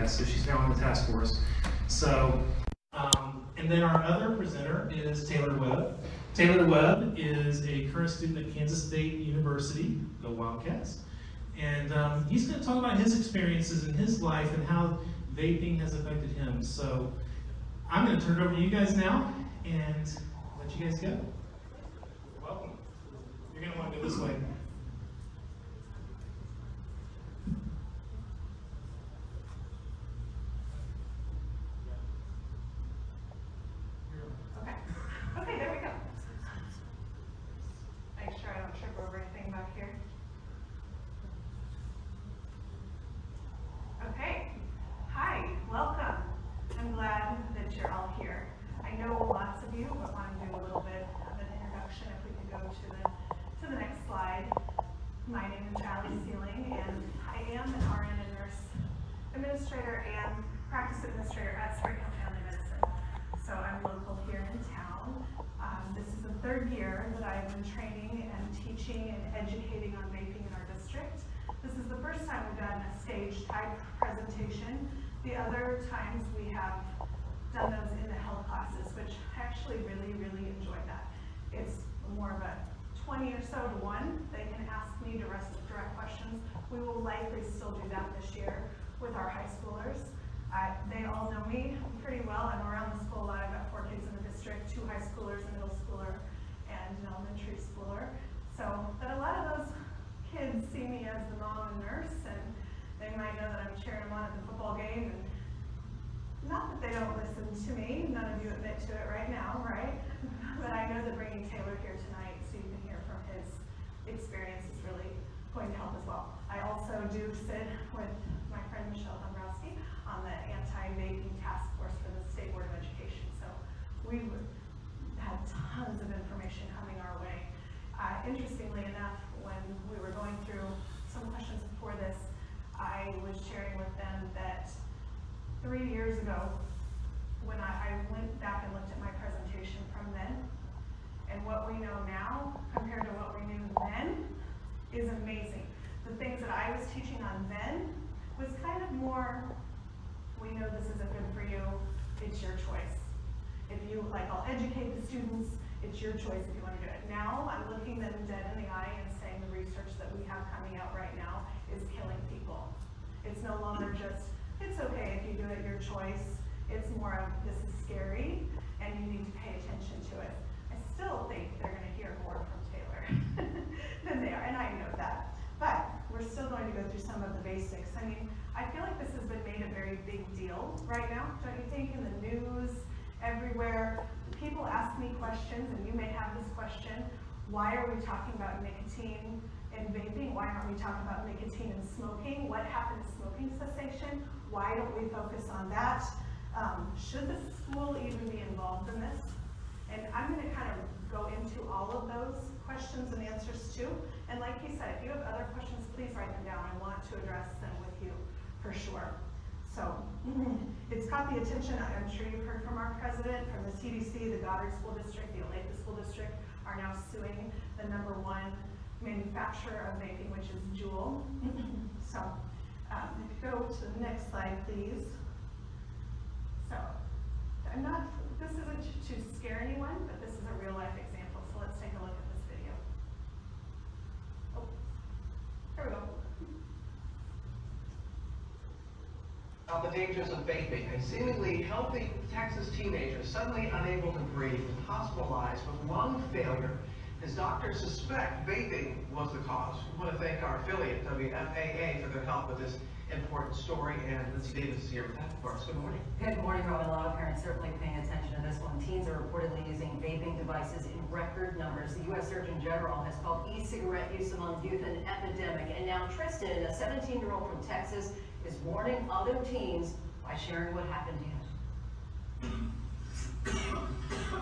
Wildcats, so she's now on the task force. So, and then our other presenter is Taylor Webb. Taylor Webb is a current student at Kansas State University, the Wildcats. And he's going to talk about his experiences in his life and how vaping has affected him. So I'm going to turn it over to you guys now and let you guys go. You're welcome. You're going to want to go this way. Okay, there we go. Make sure I don't trip over anything back here. Okay, hi, welcome. I'm glad that you're all here. I know lots of you, but want to do a little bit of an introduction. If we could go to the next slide. My name is Seelling, and I am an RN and nurse administrator and practice administrator at Springfield Family Medicine. So I'm local here in town. This is the third year that I've been training and teaching and educating on vaping in our district. This is the first time we've done a stage type presentation. The other times we have done those in the health classes, which I actually really enjoy that. It's more of a 20 or so to 1. They can ask me direct questions. We will likely still do that this year with our high schoolers. They all know me pretty well. I'm around the school a lot. I've got 4 kids in the district, 2 high schoolers, a middle schooler, and an elementary schooler. So, but a lot of those kids see me as the mom and nurse, and they might know that I'm cheering them on at the football game. And not that they don't listen to me. None of you admit to it right now, right? But I know that bringing Taylor here tonight so you can hear from his experience is really going to help as well. I also do sit with my friend Michelle Dombrowski on the anti-vaping task force for the State Board of Education. So we've had tons of information coming our way. Interestingly enough, when we were going through some questions before this, I was sharing with them that 3 years ago, when I went back and looked at my presentation from then, and what we know now compared to what we knew then is amazing. The things that I was teaching on then was kind of more, we know this isn't good for you, it's your choice. If you, like, I'll educate the students, it's your choice if you want to do it. Now, I'm looking them dead in the eye and saying the research that we have coming out right now is killing people. It's no longer just, it's okay if you do it, your choice. It's more of, this is scary, and you need to pay attention to it. I still think they're going to hear more from Taylor than they are, and I know that. But we're still going to go through some of the basics. I mean, I feel like this has been made a very big deal right now, don't you think? In the news, everywhere. People ask me questions, and you may have this question: why are we talking about nicotine and vaping? Why aren't we talking about nicotine and smoking? What happened to smoking cessation? Why don't we focus on that? Should the school even be involved in this? And I'm going to kind of go into all of those questions and answers too. And like he said, if you have other questions, please write them down. I want to address them with you for sure. So it's caught the attention. I'm sure you've heard from our president, from the CDC, the Goddard School District, the Olathe School District are now suing the #1 manufacturer of vaping, which is Juul. So if you go to the next slide, please. So this isn't to scare anyone, but this is a real life example. So let's take a look at this video. Oh, there we go. About the dangers of vaping. A seemingly healthy Texas teenager suddenly unable to breathe, hospitalized with lung failure. His doctors suspect vaping was the cause. We want to thank our affiliate, WFAA, for their help with this important story, and Lindsay Davis is here with that for us. Good morning. Good morning, Robin. A lot of parents certainly paying attention to this one. Teens are reportedly using vaping devices in record numbers. The U.S. Surgeon General has called e-cigarette use among youth an epidemic, and now Tristan, a 17-year-old from Texas, is warning other teens by sharing what happened to him.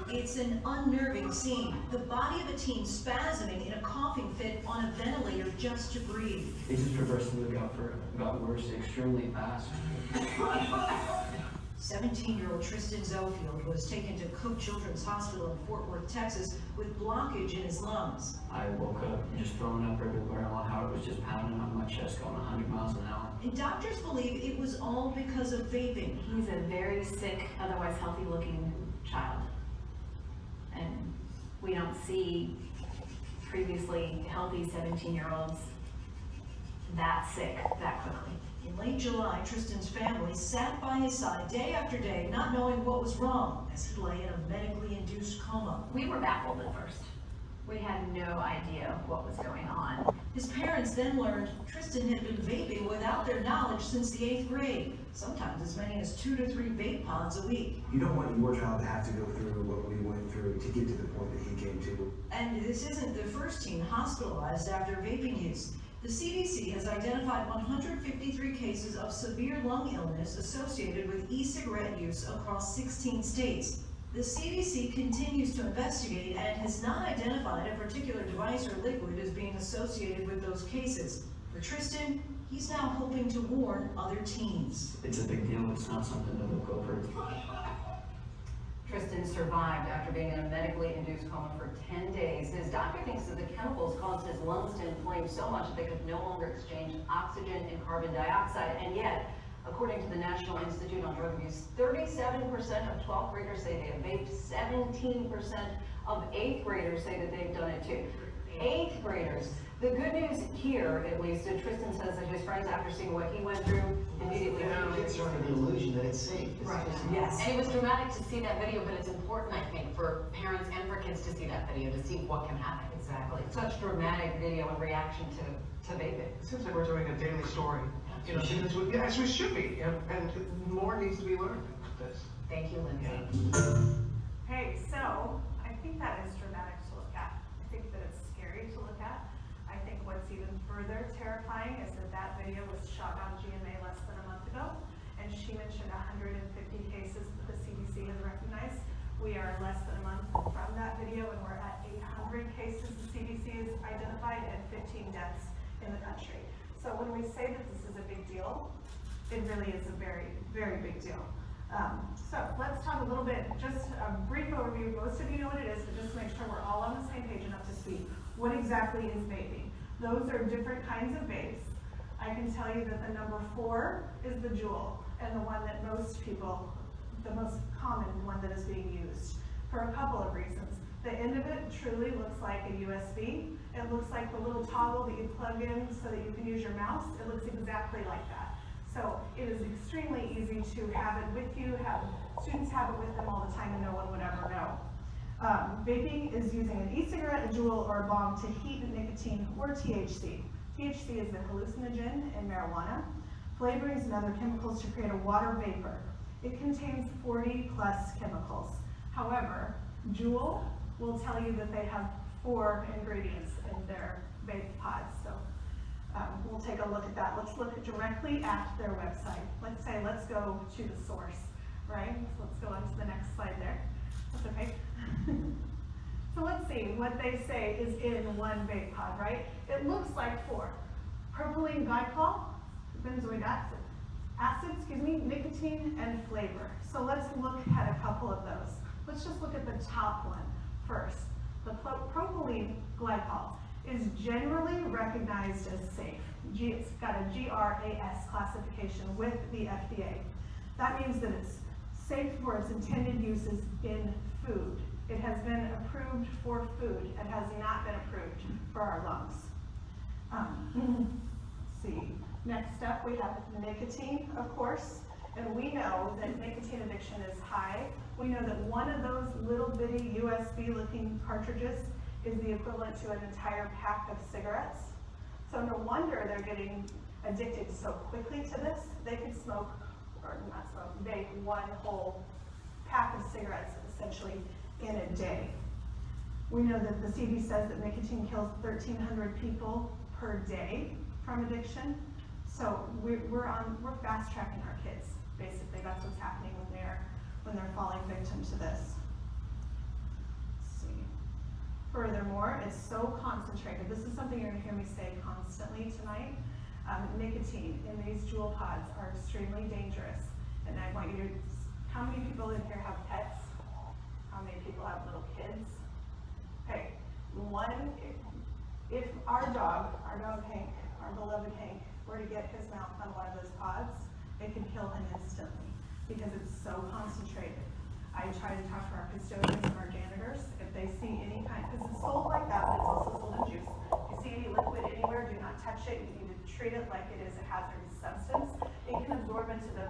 It's an unnerving scene. The body of a teen spasming in a coughing fit on a ventilator just to breathe. It just progressively got worse extremely fast. 17-year-old Tristan Zofield was taken to Cook Children's Hospital in Fort Worth, Texas, with blockage in his lungs. I woke up just throwing up everywhere. My heart was just pounding on my chest, going 100 miles an hour. and doctors believe it was all because of vaping. He's a very sick, otherwise healthy looking child. And we don't see previously healthy 17-year-olds that sick that quickly. In late July, Tristan's family sat by his side day after day, not knowing what was wrong, as he lay in a medically induced coma. We were baffled at first. We had no idea what was going on. His parents then learned Tristan had been vaping without their knowledge since the 8th grade, sometimes as many as 2 to 3 vape pods a week. You don't want your child to have to go through what we went through to get to the point that he came to. And this isn't the first teen hospitalized after vaping use. The CDC has identified 153 cases of severe lung illness associated with e-cigarette use across 16 states. The CDC continues to investigate and has not identified a particular device or liquid as being associated with those cases. For Tristan, he's now hoping to warn other teens. It's a big deal. It's not something to look over. Tristan survived after being in a medically induced coma for 10 days. His doctor thinks that the chemicals caused his lungs to inflame so much that they could no longer exchange oxygen and carbon dioxide. And yet, according to the National Institute on Drug Abuse, 37% of 12th graders say they have vaped, 17% of 8th graders say that they've done it too. 8th graders. The good news here, at least, is Tristan says that his friends, after seeing what he went through, immediately It's sort of the illusion that it's safe. Right. Yes. And it was dramatic to see that video, but it's important, I think, for parents and for kids to see that video, to see what can happen. Exactly. Such dramatic video in reaction to vaping. It seems like we're doing a daily story. You know, yes, we should be, and more needs to be learned about this. Thank you, Lindsay. Hey, so I think that is dramatic to look at. I think that it's scary to look at. I think what's even further terrifying is that that video was shot on GMA less than a month ago, and she mentioned 150 cases that the CDC has recognized. We are less than a month from that video, and we're at 800 cases the CDC has identified and 15 deaths in the country. So when we say that this is a big deal, it really is a very, very big deal. So let's talk a little bit, just a brief overview. Most of you know what it is, but just to make sure we're all on the same page and up to speed. What exactly is vaping? Those are different kinds of vapes. I can tell you that the number 4 is the Juul, and the one that most people, the most common one that is being used, for a couple of reasons. The end of it truly looks like a USB. It looks like the little toggle that you plug in so that you can use your mouse. It looks exactly like that. So it is extremely easy to have it with you, students have it with them all the time and no one would ever know. Vaping is using an e-cigarette, a Juul, or a bong to heat nicotine or THC. THC is the hallucinogen in marijuana. Flavorings and other chemicals to create a water vapor. It contains 40 plus chemicals. However, Juul will tell you that they have 4 ingredients in their vape pods. So we'll take a look at that. Let's look directly at their website. Let's go to the source, right? So let's go on to the next slide there. That's okay. So let's see what they say is in one vape pod, right? It looks like 4. Propylene glycol, benzoic acid, nicotine, and flavor. So let's look at a couple of those. Let's just look at the top one first. The propylene glycol is generally recognized as safe. It's got a GRAS classification with the FDA. That means that it's safe for its intended uses in food. It has been approved for food. It has not been approved for our lungs. Let's see. Next up, we have nicotine, of course. And we know that nicotine addiction is high. We know that one of those little bitty USB-looking cartridges is the equivalent to an entire pack of cigarettes. So no wonder they're getting addicted so quickly to this. They could smoke, or not smoke, vape one whole pack of cigarettes essentially in a day. We know that the CDC says that nicotine kills 1,300 people per day from addiction. So we're fast tracking our kids. Basically, that's what's happening when they're falling victim to this. Let's see. Furthermore, it's so concentrated. This is something you're going to hear me say constantly tonight. Nicotine in these Juul pods are extremely dangerous. And I want you to, how many people in here have pets? How many people have little kids? Okay, if our dog Hank, our beloved Hank, were to get his mouth on one of those pods, it can kill him instantly because it's so concentrated. I try to talk to our custodians and our janitors, if they see any kind, because it's sold like that, but it's also sold in juice. If you see any liquid anywhere, do not touch it. You need to treat it like it is a hazardous substance. It can absorb into the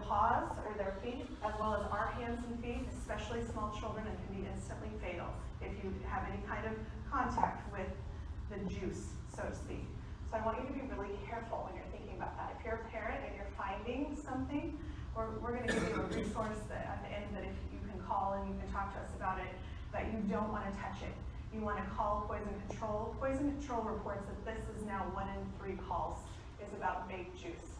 paws or their feet, as well as our hands and feet, especially small children, and can be instantly fatal if you have any kind of contact with the juice, so to speak. So I want you to be really careful when you're thinking about that. If you're a parent and you're finding something, we're going to give you a resource at the end that if you can call and you can talk to us about it, but you don't want to touch it. You want to call Poison Control. Poison Control reports that this is now 1 in 3 calls is about vape juice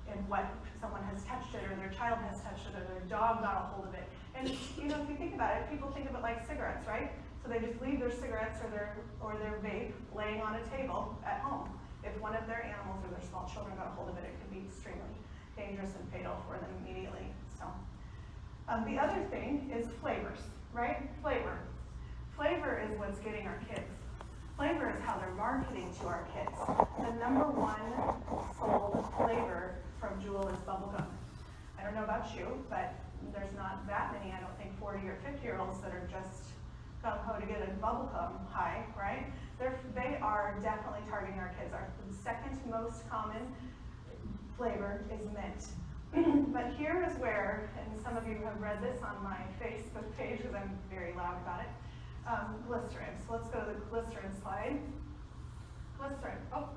and what someone has touched it, or their child has touched it, or their dog got a hold of it. And you know, if you think about it, people think of it like cigarettes, right? So they just leave their cigarettes or their vape laying on a table at home. If one of their animals or their small children got a hold of it, it could be extremely dangerous and fatal for them immediately. So the other thing is flavors, right? Flavor is what's getting our kids. Flavor is how they're marketing to our kids. The #1 sold flavor from Juul is bubblegum. I don't know about you, but there's not that many, I don't think 40 or 50-year-olds that are just gung-ho to get a bubblegum high, right? They are definitely targeting our kids. Our second most common flavor is mint. But here is where, and some of you have read this on my Facebook page because I'm very loud about it, glycerin. So let's go to the glycerin slide. Glycerin, oh,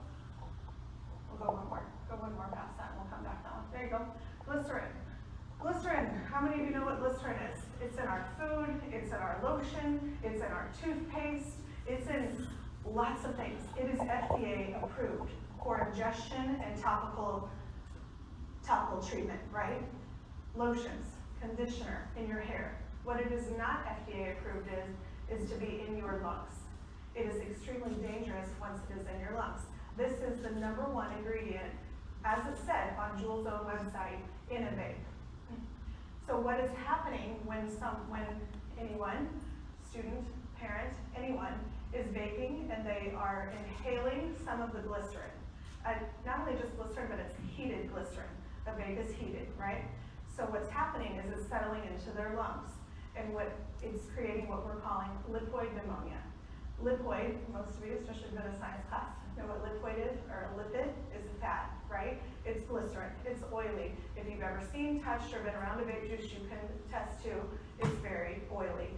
we'll go one more past that and we'll come back that one. There you go, glycerin. Glycerin, how many of you know what glycerin is? It's in our food, it's in our lotion, it's in our toothpaste, it's in lots of things. It is FDA approved for ingestion and topical treatment, right? Lotions, conditioner in your hair. What it is not FDA approved is to be in your lungs. It is extremely dangerous once it is in your lungs. This is the #1 ingredient, as it said on Juul's own website, in a vape. So what is happening when anyone, student, parent, anyone, is vaping and they are inhaling some of the glycerin? Not only just glycerin, but it's heated glycerin. The vape is heated, right? So what's happening is it's settling into their lungs, and it's creating what we're calling lipoid pneumonia. Lipoid, most of you, especially if you've been in a science class, know what lipoid is, or a lipid is a fat, right? It's glycerin, it's oily. If you've ever seen, touched, or been around a vape juice, you can attest to it's very oily.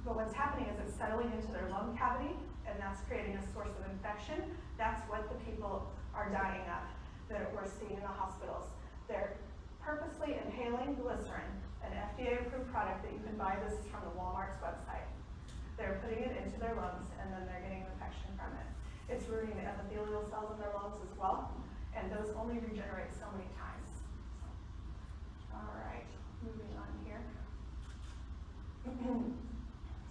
But what's happening is it's settling into their lung cavity, and that's creating a source of infection. That's what the people are dying of that we're seeing in the hospitals. They're purposely inhaling glycerin, an FDA-approved product that you can buy. This is from the Walmart's website. They're putting it into their lungs, and then they're getting an infection from it. It's ruining the epithelial cells in their lungs as well, and those only regenerate so many times. All right, moving on here.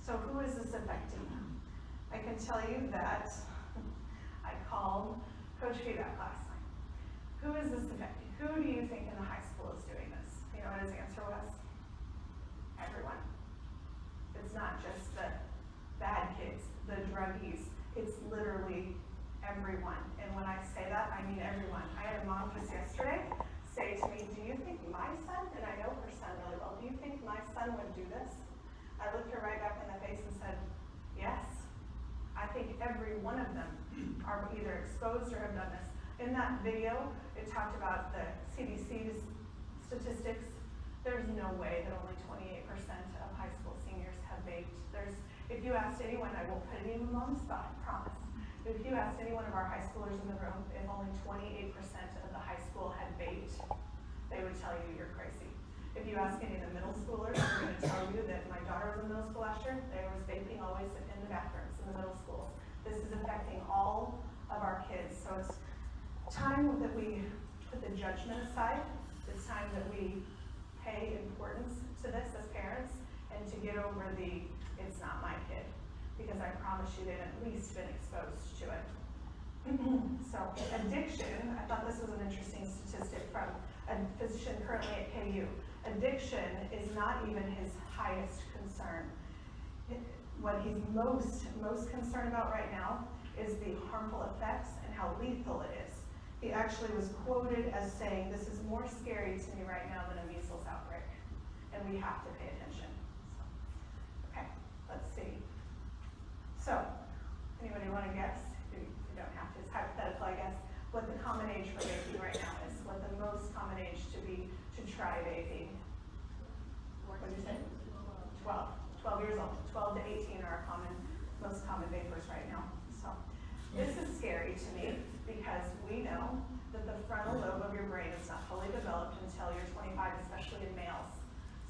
So who is this affecting? I can tell you that I called Coach Feedback last night. Who is this affecting? Who do you think in the high school is doing this? You know what his answer was? Everyone. It's not just the bad kids, the druggies. It's literally everyone. And when I say that, I mean everyone. I had a mom just yesterday say to me, do you think my son, and I know her son really well, do you think my son would do this? I looked her right back in the face and said, yes. I think every one of them are either exposed or have done this. In that video, it talked about the CDC statistics. There's no way that only 28% of high school seniors have vaped. If you asked anyone, I won't put anyone on the spot, I promise. But if you asked any one of our high schoolers in the room, if only 28% of the high school had vaped, they would tell you you're crazy. If you ask any of the middle schoolers, they're going to tell you that my daughter was in middle school last year, there was vaping always in the bathrooms in the middle schools. This is affecting all of our kids. So it's time that we put the judgment aside. It's time that we pay importance to this as parents and to get over it's not my kid, because I promise you they've at least been exposed to it. So addiction, I thought this was an interesting statistic from a physician currently at KU. Addiction is not even his highest concern. What he's most concerned about right now is the harmful effects and how lethal it is. He actually was quoted as saying, "This is more scary to me right now than a measles outbreak, and we have to pay attention." So, okay, let's see. So, anybody want to guess? You don't have to, it's hypothetical, I guess, what the common age for vaping right now is, what the most common age to try vaping. What did you say? 12 years old. 12 to 18 are our most common vapers right now. So this is scary to me because we know that the frontal lobe of your brain is not fully developed until you're 25, especially in males.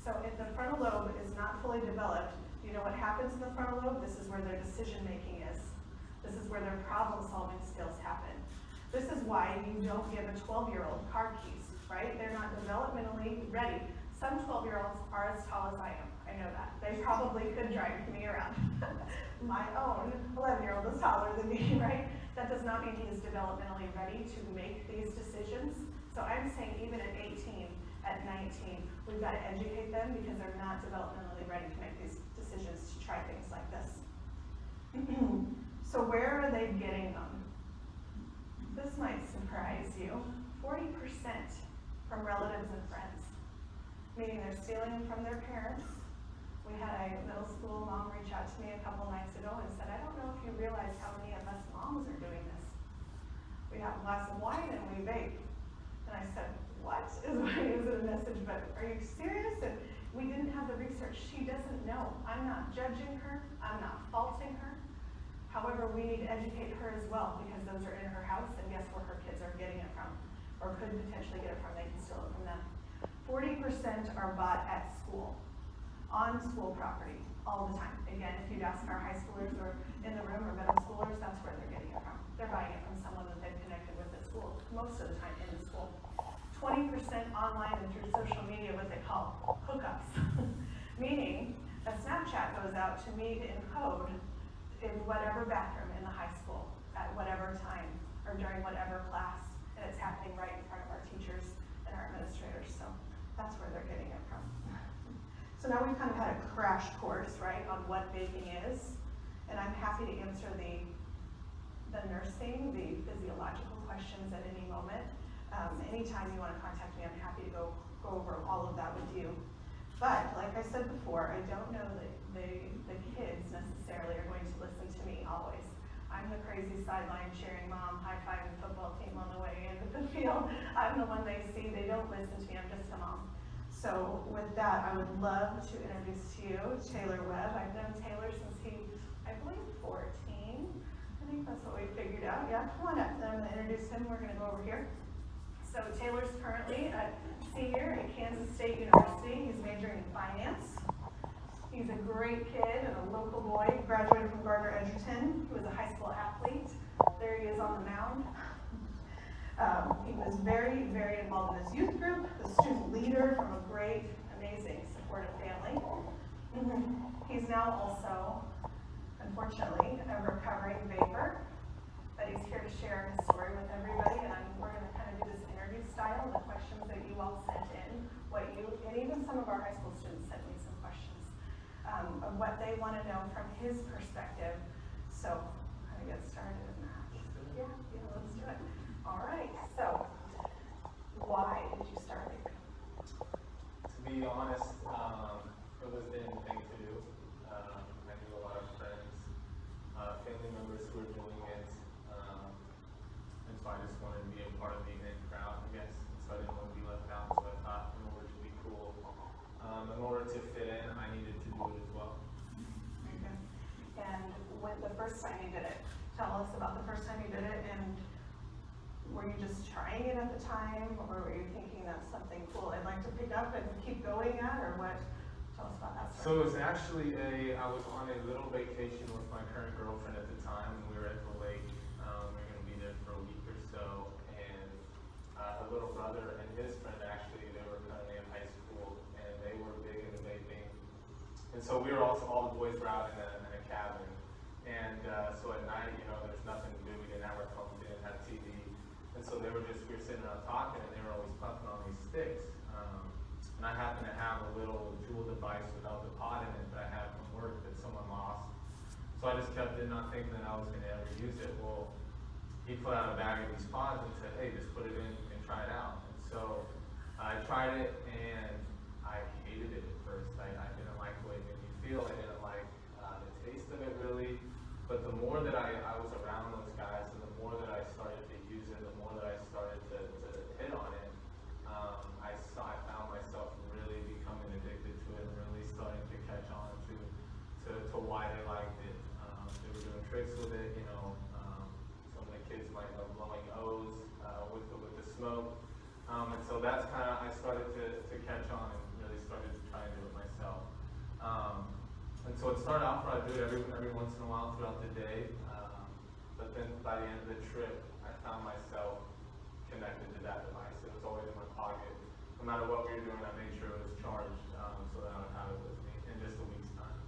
So if the frontal lobe is not fully developed, do you know what happens in the frontal lobe? This is where their decision making is. This is where their problem solving skills happen. This is why you don't give a 12-year-old car keys, right? They're not developmentally ready. Some 12-year-olds are as tall as I am. I know that. They probably could drive me around. My own 11-year-old is taller than me, right? That does not mean he is developmentally ready to make these decisions. So I'm saying even at 18, at 19, we've got to educate them because they're not developmentally ready to make these decisions to try things like this. So where are they getting them? This might surprise you. 40% from relatives and friends, meaning they're stealing them from their parents. We had a middle school mom reach out to me a couple nights ago and said, "I don't know if you realize how many of us moms are doing this. We have a glass of wine and we vape." And I said, "What?" is what is a message, but are you serious? And we didn't have the research. She doesn't know. I'm not judging her. I'm not faulting her. However, we need to educate her as well because those are in her house and guess where her kids are getting it from or could potentially get it from. They can steal it from them. 40% are bought at school, on school property, all the time. Again, if you'd ask our high schoolers or in the room or middle schoolers, that's where they're getting it from. They're buying it from someone that they've connected with at school, most of the time in the school. 20% online and through social media, what they call hookups. Meaning, a Snapchat goes out to meet in code in whatever bathroom in the high school, at whatever time, or during whatever class, and it's happening right in front of our teachers and our administrators, so that's where they're getting it from. So now we've kind of had a crash course, right, on what vaping is, and I'm happy to answer the nursing, the physiological questions at any moment. Anytime you want to contact me, I'm happy to go over all of that with you. But, like I said before, I don't know that the kids necessarily are going to listen to me always. I'm the crazy sideline cheering mom, high-fiving the football team on the way into the field. I'm the one they see. They don't listen to me. I'm just a mom. So with that, I would love to introduce to you Taylor Webb. I've known Taylor since he, I believe, 14. I think that's what we figured out. Yeah, come on up. I'm going to introduce him. We're going to go over here. So Taylor's currently a senior at Kansas State University. He's majoring in finance. He's a great kid and a local boy. He graduated from Gardner Edgerton. He was a high school athlete. There he is on the mound. He was very, very involved in his youth group, a student leader from a great, amazing, supportive family. He's now also, unfortunately, a recovering vapor, but he's here to share his story with everybody, and we're going to kind of do this interview style, the questions that you all sent in, and even some of our high school students sent me some questions of what they want to know from his perspective. So, kind of get started in that. Yeah, let's do it. All right, so why did you start vaping? To be honest, it was the thing to do. I knew a lot of friends, family members who were doing it, and so I just wanted to be a part of the in crowd, I guess. And so I didn't want to be left out. So I thought, in order to be cool, in order to fit in, I needed to do it as well. Okay. And when the first time you did it, tell us about the first time you did it, and were you just trying it at the time, or were you thinking that's something cool I'd like to pick up and keep going at, or what? Tell us about that story. So it was actually I was on a little vacation with my current girlfriend at the time, and we were at the lake. We were going to be there for a week or so, and her little brother and his friend, actually, they were currently in high school, and they were big into vaping. And so we were also, all the boys were out in a cabin, and so at night, there's nothing to do. We didn't have our phones, we didn't have TV. And so we were sitting around talking, and they were always puffing on these sticks. And I happened to have a little jewel device without the pot in it that I had from work that someone lost. So I just kept it, not thinking that I was going to ever use it. Well, he put out a bag of these pods and said, hey, just put it in and try it out. And so I tried it and I hated it at first. I didn't like the way it made me feel. I didn't like the taste of it really. But the more that I was around those guys and the more that I started to use it, the more that I started to hit on it, I found myself really becoming addicted to it and really starting to catch on to why they liked it. They were doing tricks with it, you know. Some of the kids might have blowing O's with the smoke. And so that's kind of, I started to catch on and really started to try and do it myself. And so it started out where I do it every once in a while throughout the day. But then by the end of the trip, I found myself connected to that device. It was always in my pocket. No matter what we were doing, I made sure it was charged so that I would have it with me in just a week's time.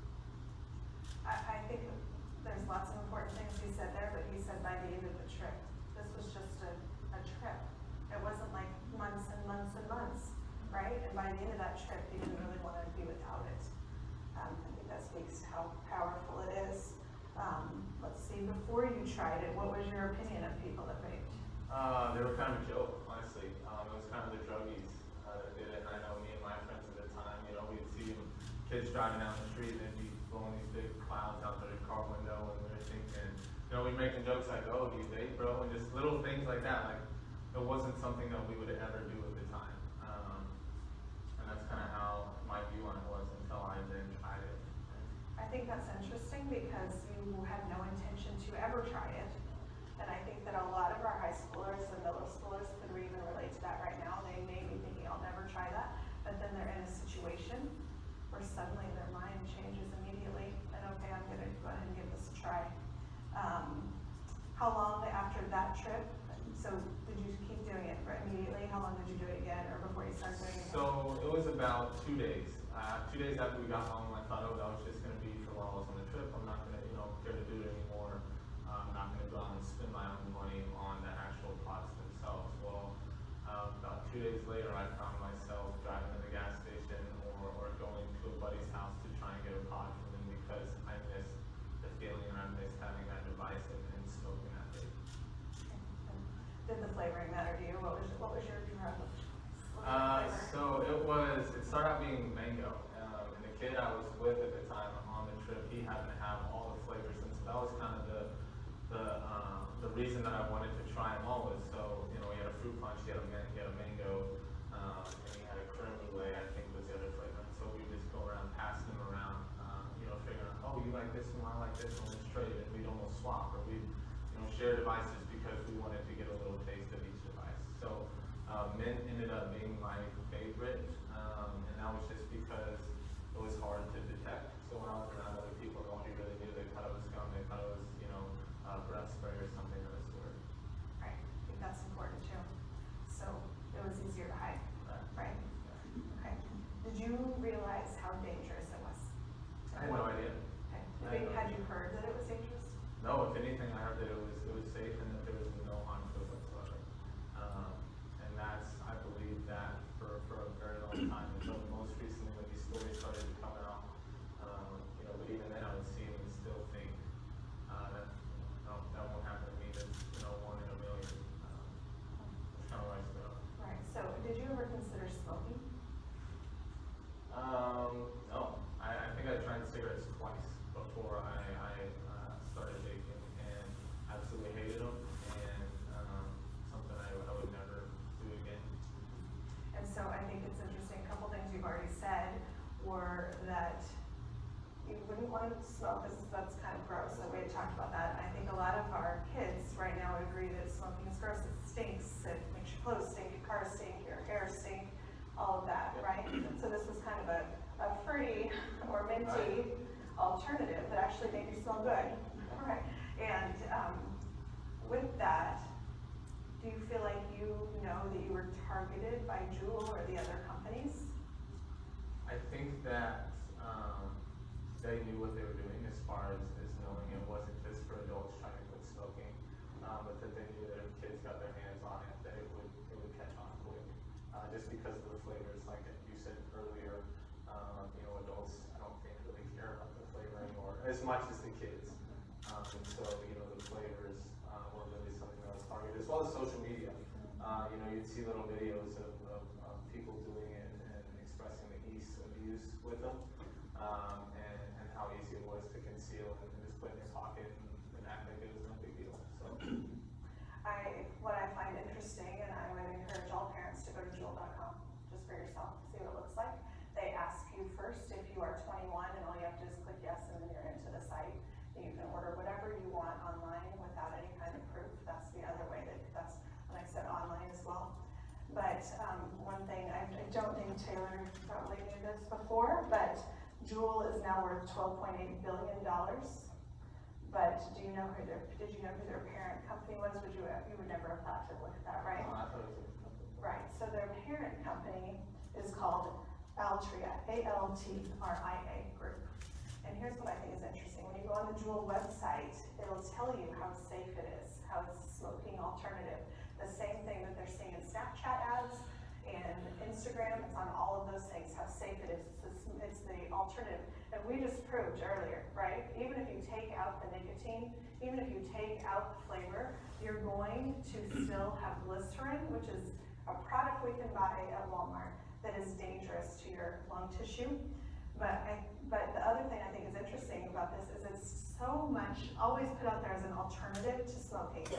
I think there's lots of important things he said there, but he said by the end of the trip. This was just a trip. It wasn't like months and months and months, right? And by the end of that trip, he didn't really want to be without it. I think that speaks to how powerful it is. Let's see, before you tried it, what was your opinion of people that vaped? They were kind of a joke, honestly. It was kind of the druggies that did it. And I know me and my friends at the time, you know, we'd see kids driving down the street and they'd be blowing these big clouds out their car window, and we were thinking, you know, we'd making jokes like, oh, do you vape, bro? And just little things like that. Like, it wasn't something that we would ever do at the time. And that's kind of how my view on it was until I then tried it. I think that's interesting because you had no intention to ever try it. And I think that a lot of our high schoolers and middle schoolers could even relate to that right now. They may be thinking, I'll never try that. But then they're in a situation where suddenly their mind changes immediately. And okay, I'm going to go ahead and give this a try. How long after that trip? So did you keep doing it immediately? How long did you do it again, or before you started doing it again? So it was about 2 days. 2 days after we got home, I thought, oh, that was just going to be for while I was on the trip. I'm not going to, you know, care to do it anymore. I'm not going to go out and spend my own money on the actual pods themselves. Well, about 2 days later, I found myself driving to the gas station or going to a buddy's house to try and get a pod from him because I missed the feeling and I missed having that device and smoking that vape. Did the flavoring matter to you? What was your drug? So it started out being mango. And the kid I was with at the time on the trip, he happened to have all the flavors. And so that was kind of the reason that I wanted to try them all was so, you know, he had a fruit punch, he had a mango, and he had a creme brulee, I think was the other flavor. And so we would just go around, passing them around, you know, figuring out, oh, you like this one, I like this one, let's trade it. And we'd almost swap, or we'd, you know, share devices because we wanted to get a little taste of each device. So mint ended up being my favorite, and that was just because it was hard to detect. So when I was around other people, no one really knew. They thought it was gum, they thought it was, you know, breath spray or something of the sort. Right, I think that's important too. So it was easier to hide, right? Okay. Did you realize how dangerous it was? I had no idea. Okay. Had you heard that it was dangerous? No, if anything, I heard that it was safe and that there was no harm to it whatsoever. And that's, I believe that for a very long time. Until most recently when these stories started to come out, you know, but even then I would see them and still think that, no, that won't happen to me. That's, you know, 1 in a million. That's kind of where I stood up. Right, so did you ever consider smoking? No. I think I tried cigarettes twice before I started vaping and absolutely hated them, and something I would never do again. And so I think it's interesting, a couple things you've already said were that you wouldn't want to smoke because that's kind of gross, that we had talked about that. And I think a lot of our kids right now would agree that smoking is gross, it stinks, it makes your clothes stink, your car stink, your hair stink, all of that, right? So this was kind of a fruity or minty alternative that actually made you smell good, right? And with that, do you feel like you know that you were targeted by Juul or the other companies? I think that they knew what they were doing as far as knowing it wasn't just for adults trying to quit smoking, but that they knew that if kids got their hands on it, that it would catch on quick. Just because of the flavors, like you said earlier, you know, adults I don't think really care about the flavor anymore as much as the kids. And so, you know, the flavors were really something that as well as social media. You know, you'd see little videos of people doing it and expressing the ease of use with them, and how easy it was to conceal and just put in your pocket and act like it was no big deal. So. What I find interesting, and I would encourage all parents to go to Juul.com just for yourself, see what it looks like. They ask you first if you are 21, and all you have to do is click yes, and then you're into the site. And you can order whatever you want online without any kind of proof. That's the other way that's when I said online as well. But one thing, I don't think Taylor probably knew this before, but Juul is now worth $12.8 billion. But did you know who their parent company was? You would never have thought to look at that, right? I thought it was a company. Right, so their parent company is called Altria, A-L-T-R-I-A Group. And here's what I think is interesting. When you go on the Juul website, it'll tell you how safe it is, how it's a smoking alternative. The same thing that they're seeing in Snapchat ads and Instagram, it's on all of those things, how safe it is. It's the alternative. And we just proved earlier, right? Even if you take out the nicotine, even if you take out the flavor, you're going to still have glycerin, which is a product we can buy at Walmart that is dangerous to your lung tissue. But the other thing I think is interesting about this is it's so much always put out there as an alternative to smoking.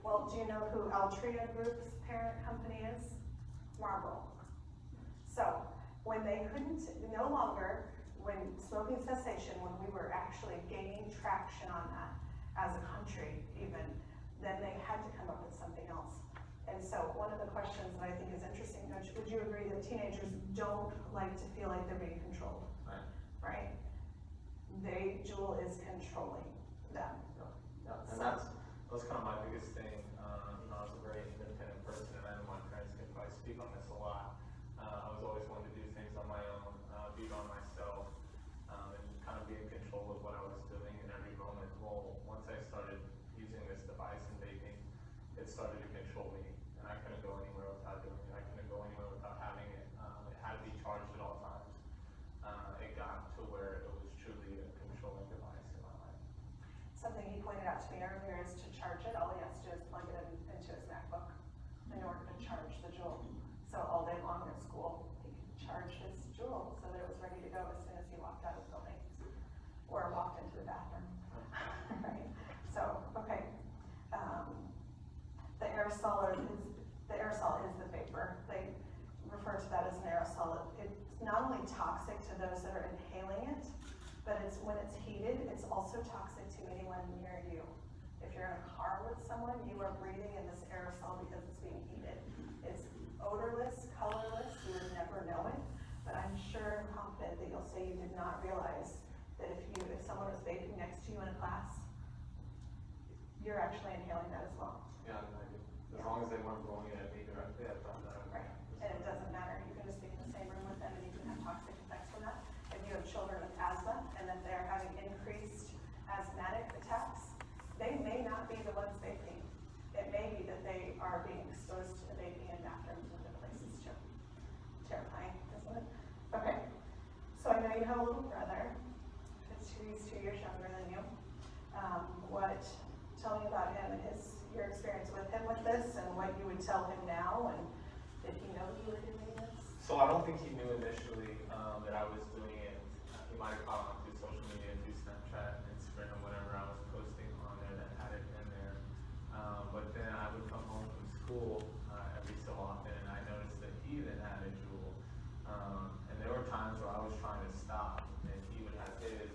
Well, do you know who Altria Group's parent company is? Marlboro. So when they couldn't, no longer, when smoking cessation, when we were actually gaining traction on that as a country even, then they had to come up with something else. And so one of the questions that I think is interesting, Coach, would you agree that teenagers don't like to feel like they're being controlled? Right? Juul is controlling them. Yeah, and that was kind of my biggest thing. You know, I was a very independent person, and I know my parents can probably speak on this a lot. I was always wanting to do things on my own, be on myself, and kind of be in control of what I was doing in every moment. Well, once I started using this device and vaping, it started to control me, and I couldn't go anywhere without doing it. I couldn't go anywhere without having it. It had to be charged at all times. It got to where it was truly a controlling device in my life. Something he pointed out to me earlier is to charge it, all he has to do is plug it into his MacBook in order to charge the Juul. So all day long at school, he could charge his Juul so that it was ready to go as soon as he walked out of the building or walked into the bathroom. Right? So, okay. The aerosol is the vapor. They refer to that as an aerosol. It's not only toxic to those that are inhaling it, but when it's heated, it's also toxic to anyone near you. If you're in a car with someone, you are breathing in this aerosol because it's being heated. It's odorless, colorless, you would never know it, but I'm sure and confident that you'll say you did not realize that if someone was vaping next to you in a class, you're actually inhaling that as well. Yeah, I do. As long as they weren't blowing it at me directly, I thought that. Right, and it doesn't matter, you can just be in the same room with them and you can have toxic effects from that. If you have children with asthma and that they're having increased asthmatic attacks, they may not be the ones vaping. It may be that they are being exposed to the vaping in bathrooms and other places too. Terrifying, isn't it? Okay, so I know you have a little brother. He's 2 years younger than you. Tell me about him and your experience with him with this and what you would tell him now, and did he know you were doing this? So I don't think he knew initially that I was doing it. He might have caught on through social media, through Snapchat, Instagram, whatever I was posting on there that had it in there. But then I would come home from school every so often, and I noticed that he then had a Juul. And there were times where I was trying to stop, and he would have his.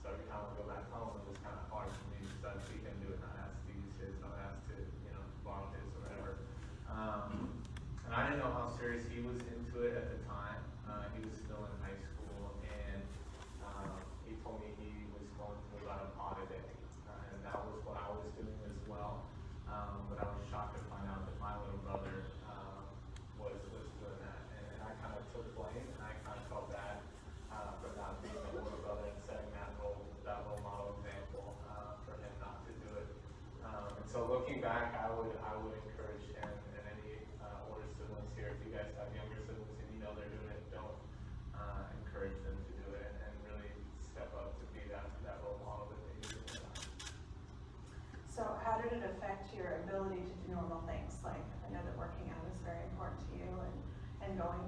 So every time I go back home, it was kind of hard for me because he couldn't do it, and I asked to use his, I asked to, borrow his or whatever. And I didn't know how serious he was into it at the time. He was still in high school, and he told me he was going through about a pot a day, and that was what I was doing as well. But I was shocked to find out that my little brother was doing that, and I kind of took blame, and I kind of felt bad for not being a older brother and setting that role model example for him not to do it. And so looking back, I would encourage him and any older siblings here, if you guys have younger siblings and you know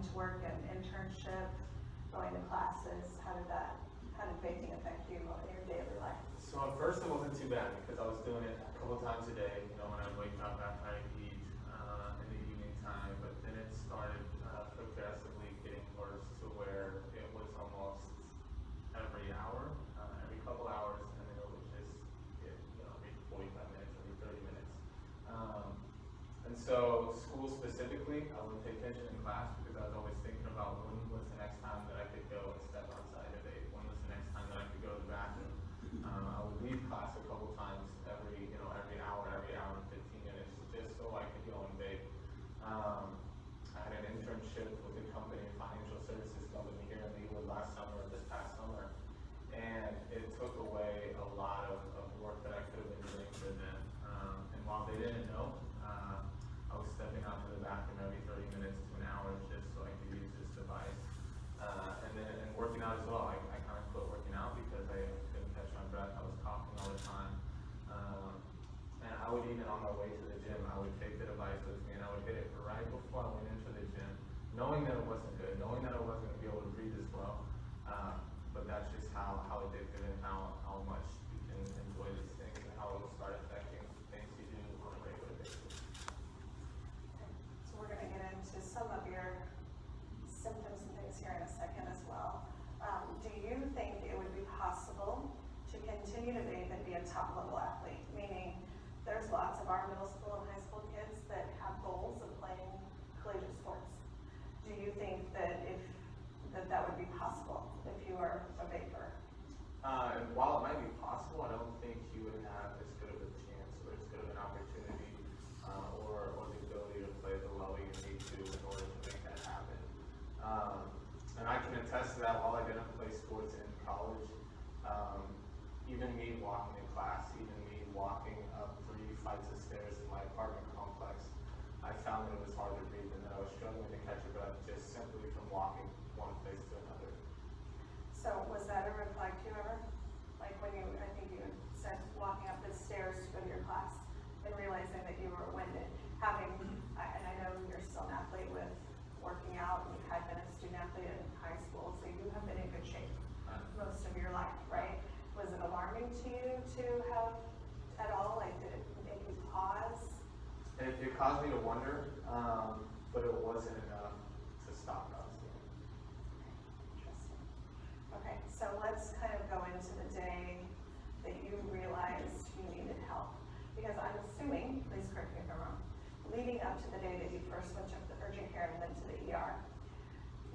to work and internship, going to classes, how did vaping affect you in your daily life? So at first it wasn't too bad because I was doing it a couple times a day, you know, when I wake up after I eat in the evening time, but then it started progressively getting worse to where it was almost every hour, every couple hours, and then it would just get, you know, every 45 minutes, every 30 minutes. And so school specifically, I wouldn't pay attention in class because I was always thinking about when was the next time that I could go and step outside of vape, when was the next time that I could go to the bathroom. I would leave class a couple times every hour and 15 minutes just so I could go and vape. I had an internship with a company in financial services company here in Leawood this past summer, and it took away a lot of work that I could have been doing for them. And while they didn't know, I was stepping out to the bathroom every 30 minutes to an hour just so I could use this device. And working out as well. I kind of quit working out because I couldn't catch my breath. I was coughing all the time. And I would even on my way to the gym, I would take the device with me and I would hit it right before I went into the gym, knowing that it wasn't good, knowing that I wasn't going to be able to breathe as well. But that's just how addictive and how much you can enjoy these things and how it will start affecting things you do on a regular basis. So we're going to get into some of your symptoms and things here in a second as well. Do you think it would be possible to continue to vape and be a top level athlete? Meaning there's lots of our middle school and high school kids that have goals of playing collegiate sports. Do you think that that would be possible if you were a vapor? And while it might be possible, I don't think you would have as good of a chance or as good of an opportunity or the ability to play the level you need to in order to make that happen. And I can attest to that while I didn't play sports in college. Even me walking in class, even me walking up 3 flights of stairs in my apartment complex, I found that it was hard to breathe and that I was struggling to catch a breath just simply from walking one place to another. So was that a red flag to you ever? Like when I think you said walking up the stairs to go to your class and realizing that you were winded, and I know you're still an athlete with working out and you had been a student athlete in high school, so you have been in good shape most of your life, right? Was it alarming to you to have at all? Like, did it make you pause? It caused me to wonder, but it wasn't enough to stop what I was doing. Interesting. Okay, so let's kind of go into the day that you realized you needed help. Because I'm assuming, please correct me if I'm wrong, leading up to the day that you first went to the urgent care and then to the ER,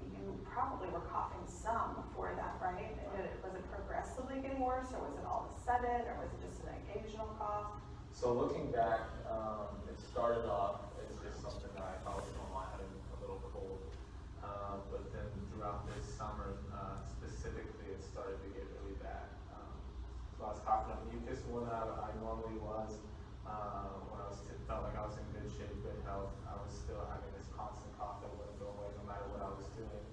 you probably were coughing some before that, right? And was it progressively getting worse, or was it all of a sudden, or was it just an occasional cough? So looking back, it started off as just something that I thought was normal. I had a little cold, but then throughout this summer, specifically, it started to get really bad. So I was coughing up mucus more than I normally was. When I felt like I was in good shape, good health, I was still having this constant cough that wouldn't go away no matter what I was doing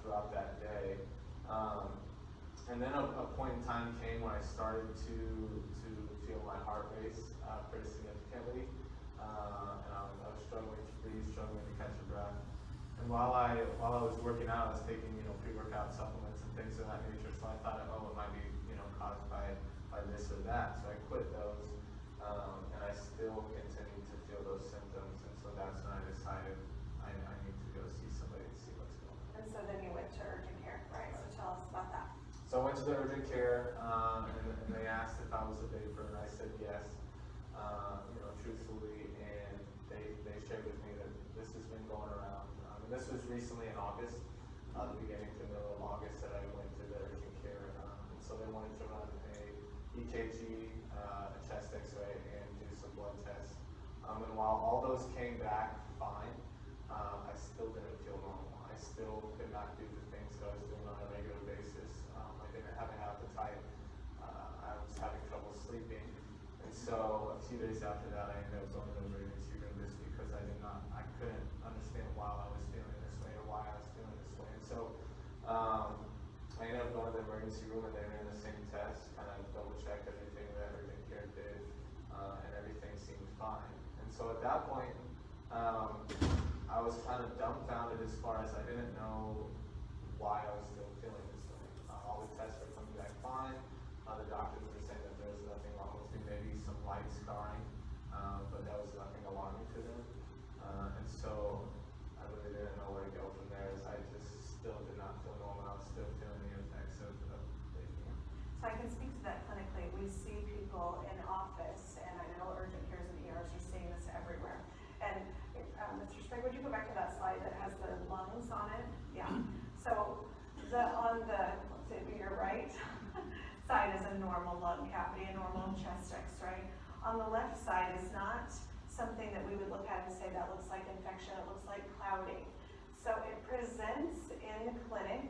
throughout that day. And then a point in time came when I started to feel my heart race pretty significantly, and I was struggling to breathe, struggling to catch a breath. And while I was working out, I was taking pre-workout supplements and things of that nature. So I thought, oh, it might be caused by this or that. So I quit those, and I still continued to feel those symptoms. And so that's when I decided I need to go see somebody to see what's going on. And so then you went to urgent care, right? So tell us about that. So I went to the urgent care, and they asked if I was a vapor, and I said yes, truthfully, and they shared with me that this has been going around. And this was recently in August, the beginning to middle of August, that I went to the urgent care, and so they wanted to run a EKG, a chest X-ray, and do some blood tests. And while all those came back fine, I still didn't feel normal. I still could not do the things that I was doing on a regular basis. I didn't have an appetite. I was having trouble sleeping. And so a few days after that, I ended up going to the emergency room just because I couldn't understand why I was feeling this way or why I was feeling this way. And so I ended up going to the emergency room, and they ran the same test, kind of double checked everything that urgent care did, and everything seemed fine. And so at that point, I was kind of dumbfounded as far as normal lung cavity, a normal chest x-ray. On the left side is not something that we would look at and say that looks like infection, it looks like clouding. So it presents in clinic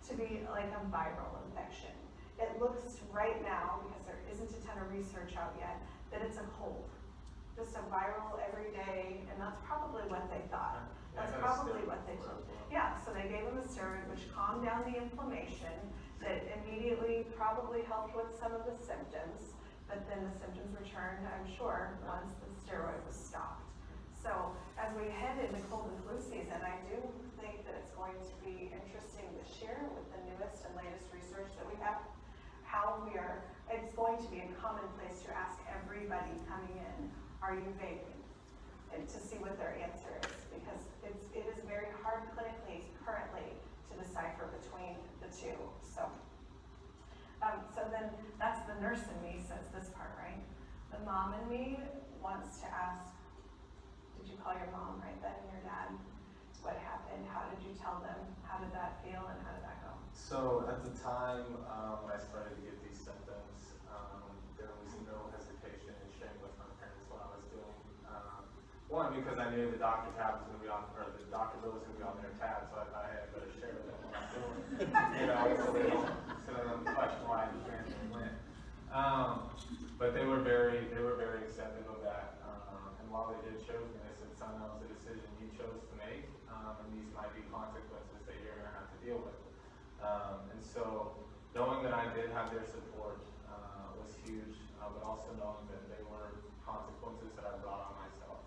to be like a viral infection. It looks right now, because there isn't a ton of research out yet, that it's a cold. Just a viral everyday, and that's probably what they thought. That's probably what they told. Yeah, so they gave him a steroid which calmed down the inflammation, that immediately probably helped with some of the symptoms, but then the symptoms returned, I'm sure, once the steroid was stopped. So as we head into cold and flu season, I do think that it's going to be interesting to share with the newest and latest research that we have, how we are, it's going to be a commonplace to ask everybody coming in, are you vaping? And to see what their answer is, because it is very hard clinically currently to decipher between the two. So then that's the nurse in me says this part, right? The mom in me wants to ask, did you call your mom right then and your dad? What happened? How did you tell them? How did that feel and how did that go? So at the time when I started to get these symptoms, there was no hesitation in sharing with my parents what I was doing. One, because I knew the doctor tab was going to be on, or the doctor bill was going to be on their tab, so I thought, hey, I better share with them what I'm doing. You know, so they don't question why the family went. But they were very accepting of that. And while they did share with me, they said, son, that was a decision you chose to make, and these might be consequences that you're going to have to deal with. And so knowing that I did have their support was huge, but also knowing that they were consequences that I brought on myself.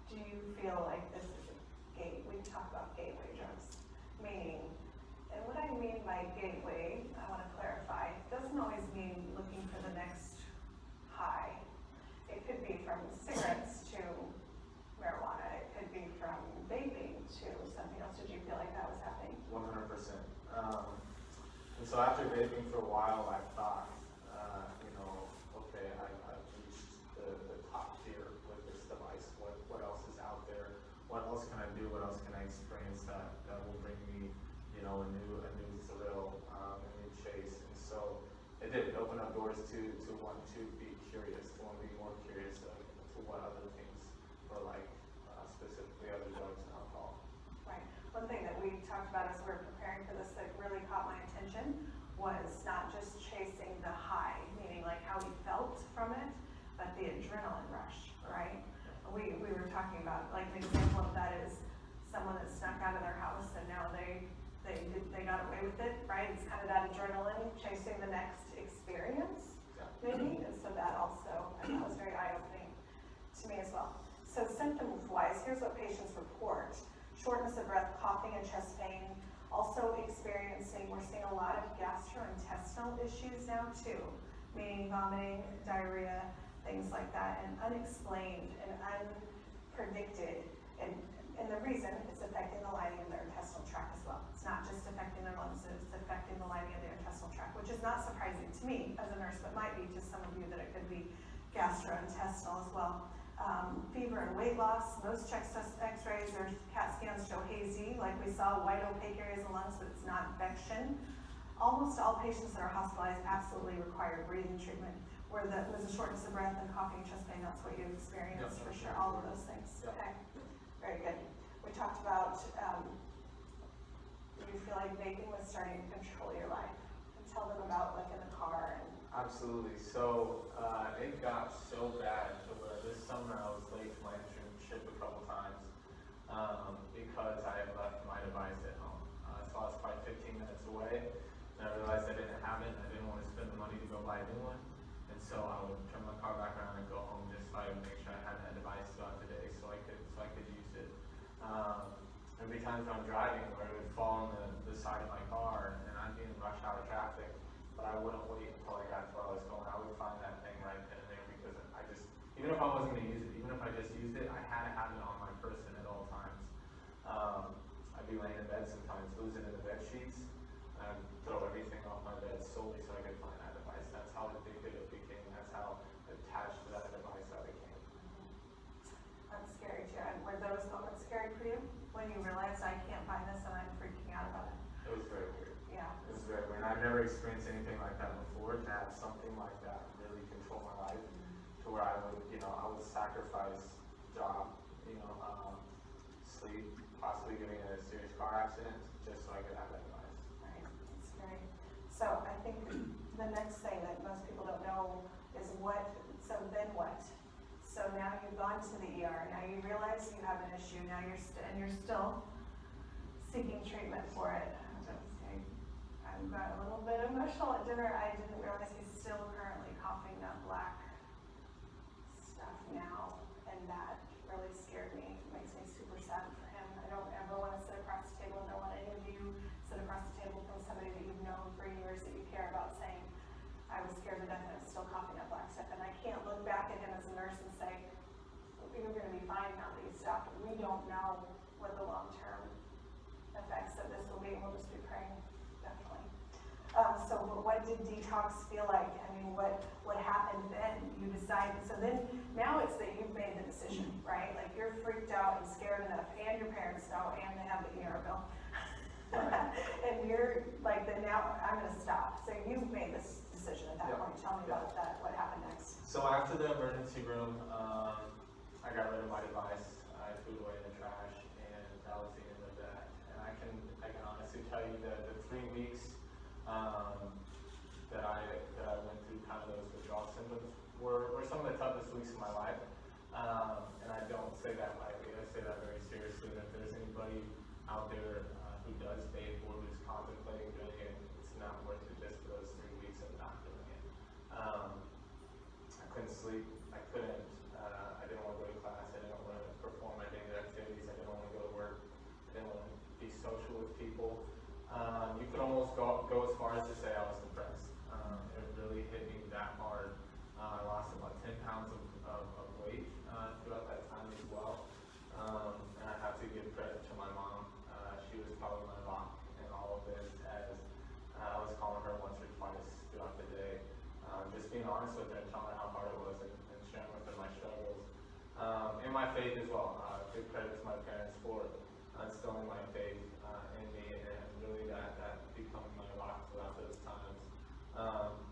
Do you feel like this is a gate? We talk about gateway drugs, meaning, and what I mean by gateway, I want to clarify, doesn't always mean looking for the next high. It could be from cigarettes to marijuana. It could be from vaping to something else. Did you feel like that was happening? 100%. And so after vaping for a while, I thought, okay, I've reached the top tier with this device. What else is out there? What else can I do? What else can I experience that will bring me, a new thrill, a new chase? And so it did open up doors to want to be curious, to want to be more curious to what other things were like, specifically other drugs and alcohol. Right. One thing that we talked about as we were preparing for this that really caught my attention was not just chasing the high, meaning like how he felt from it, but the adrenaline rush, right? We were talking about, like, an example of that is someone that snuck out of their house and now they got away with it, right? It's kind of that adrenaline chasing the next experience, maybe, and so that also, I thought was very eye-opening to me as well. So symptoms-wise, here's what patients report. Shortness of breath, coughing and chest pain. Also experiencing, we're seeing a lot of gastrointestinal issues now too, meaning vomiting, diarrhea, things like that, and unexplained and unpredicted. And the reason it's affecting the lining of their intestinal tract as well. It's not just affecting their lungs, it's affecting the lining of their intestinal tract, which is not surprising to me as a nurse, but might be to some of you that it could be gastrointestinal as well. Fever and weight loss, most chest x-rays or CAT scans show hazy, like we saw, white opaque areas of lungs, but it's not infection. Almost all patients that are hospitalized absolutely require breathing treatment, where there's a shortness of breath and coughing, chest pain, that's what you experienced for sure, all of those things. Okay, very good. We talked about, do you feel like vaping was starting to control your life? And tell them about like in the car and. Absolutely. So it got so bad to where this summer I was late to my internship a couple times because I had left my device at home. So I was probably 15 minutes away, and I realized I didn't have it, and I didn't want to spend the money to go buy a new one. And so I would turn my car back around and go home just so I would make sure I had that device throughout the day, so I could use it. There'd be times when I'm driving where it would fall on the side of my car, and I'd be in rush hour traffic, but I wouldn't wait until I got to where I was going. I would find that thing right then and there because even if I wasn't going to use it, even if I just used it, I had to have it on my person at all times. I'd be laying in bed sometimes, losing in the bed sheets, and I'd throw everything off my bed solely so I could find that device. That's how addicted it became. That's how attached to that device I became. That's scary too. And were those moments scary for you when you realized I can't find this and I'm freaking out about it? It was very weird. Yeah. It was good. I mean, I've never experienced anything like that before. To have something like that really control my life, to where I would, I would sacrifice job, sleep, possibly getting in a serious car accident, just so I could have that device. Right, that's great. So I think the next thing that most people don't know is so then what? So now you've gone to the ER, now you realize you have an issue, now you're still seeking treatment for it. I got a little bit emotional at dinner. I didn't realize he's still currently coughing that black stuff now, and that really scared me. It makes me super sad for him. I don't ever want to sit across the table, and don't want any of you sit across the table from somebody that you've known for years that you care about saying, I was scared to death and I was still coughing that black stuff. And I can't look back at him as a nurse and say, you're going to be fine now that you stopped. We don't know what the long-term effects of this will be. We'll just be praying, definitely. So what did detox feel like? I mean, what happened then? You decided, so then now it's that you've made the decision, right? Like you're freaked out and scared enough, and your parents know, and they have the ER bill. Right. And you're like, then now I'm going to stop. So you've made this decision at that point. Tell me about that. What happened next? So after the emergency room, I got rid of my device. I threw it away in the trash, and that was the end of that. And I can honestly tell you that the 3 weeks that I went through kind of those withdrawal symptoms were some of the toughest weeks of my life. And I don't say that lightly. I say that very seriously. That if there's anybody out there who does vape or who's contemplating doing it, it's not worth it just for those 3 weeks of not doing it. I couldn't sleep. I couldn't. I didn't want to go to class. I didn't want to perform my daily activities. I didn't want to go to work. I didn't want to be social with people. You could almost go as far as to say I was depressed. It really hit me that hard. I lost about 10 pounds of weight throughout that time as well. And I have to give credit to my mom. She was probably my rock in all of this, as I was calling her once or twice throughout the day. Just being honest with her and telling her how hard it was, and sharing with her my struggles. And my faith as well. Big credit to my parents for instilling my faith in me, and really that becoming my rock throughout those times.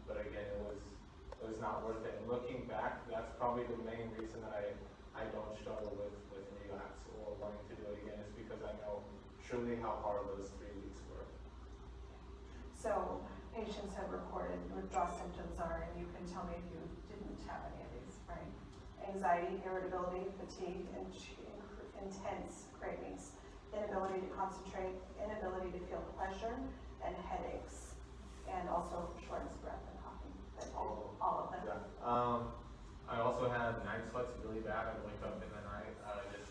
But again, it was not worth it. And looking back, that's probably the main reason that I don't struggle with relapse or wanting to do it again, is because I know truly how hard those 3 weeks were. So patients have reported withdrawal symptoms are, and you can tell me if you didn't have any of these, right? Anxiety, irritability, fatigue, and intense cravings, inability to concentrate, inability to feel pleasure, and headaches, and also shortness of breath and coughing. All of them. Yeah. I also had night sweats really bad. I'd wake up in the night just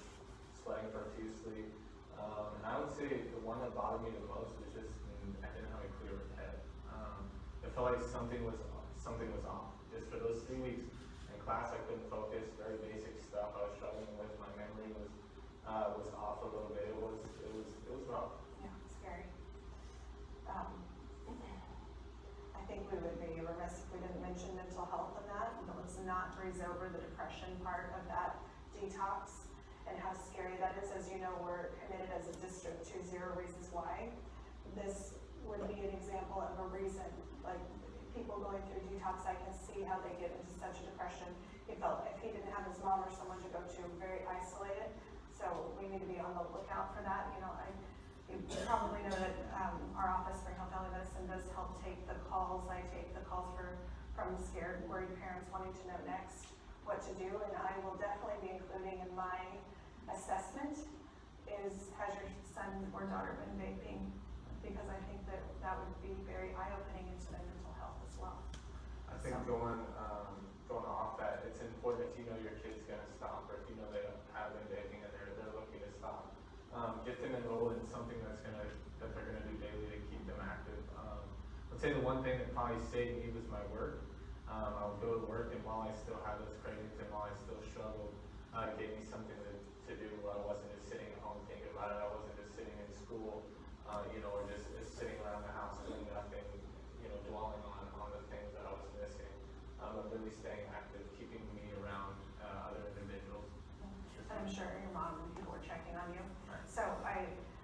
sweating profusely. And I would say the one that bothered me the most was just I didn't have a clear head. It felt like something was off. Just for those 3 weeks in class, I couldn't focus. Very basic stuff I was struggling with. My memory was off a little bit. It was rough. Yeah, scary. I think we would be remiss if we didn't mention mental health in that. But let's not breeze over the depression part of that detox and how scary that is. As you know, we're committed as a district to 0 Reasons Why. This would be an example of a reason. Like people going through detox, I can see how they get into such a depression. He felt if he didn't have his mom or someone to go to, very isolated. So we need to be on the lookout for that. You probably know that our Office for Health Family Medicine does help take the calls. I take the calls from scared, worried parents wanting to know next what to do, and I will definitely be including in my assessment is, has your son or daughter been vaping? Because I think that would be very eye-opening into their mental health as well. I think going off that, it's important if you know your kid's going to stop, or if you know they have been vaping and they're looking to stop. Get them enrolled in something that they're gonna do daily to keep them active. I'd say the one thing that probably saved me was my work. I would go to work, and while I still had those cravings and while I still struggled, it gave me something to do where I wasn't just sitting at home thinking about it. I wasn't just sitting in school, or just sitting around the house doing nothing, dwelling on the things that I was missing. But really staying active, keeping me around other individuals. And I'm sure your mom and people were checking on you. So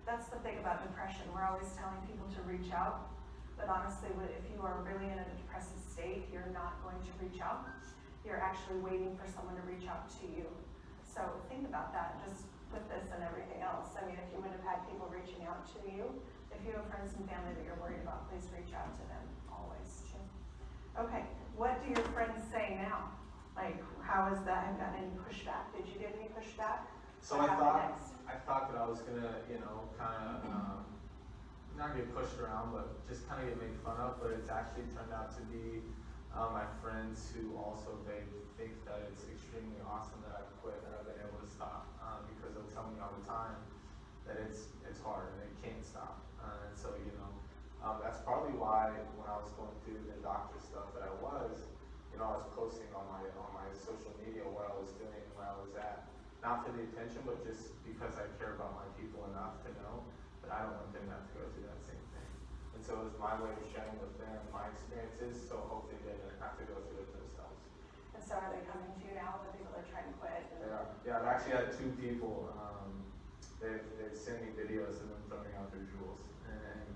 that's the thing about depression. We're always telling people to reach out. But honestly, if you are really in a depressive state, you're not going to reach out. You're actually waiting for someone to reach out to you. So think about that, just with this and everything else. I mean, if you would have had people reaching out to you, if you have friends and family that you're worried about, please reach out to them always too. Okay, what do your friends say now? Like, how is that? Have you gotten any pushback? Did you get any pushback? So What I happened next? thought that I was gonna, kind of, not get pushed around, but just kind of get made fun of. But it's actually turned out to be my friends who also vape think that it's extremely awesome that I've quit and I've been able to stop, because they'll tell me all the time that it's hard and they can't stop. And so that's probably why when I was going through the doctor stuff that I was posting on my social media what I was doing and where I was at. Not for the attention, but just because I care about my people enough to know that I don't want them to have to go through that same thing. And so it was my way of sharing with them my experiences, so hopefully they don't have to go through it themselves. And so are they coming to you now, the people that are trying to quit? Yeah, I've actually had 2 people, they've sent me videos of them throwing out their jewels. And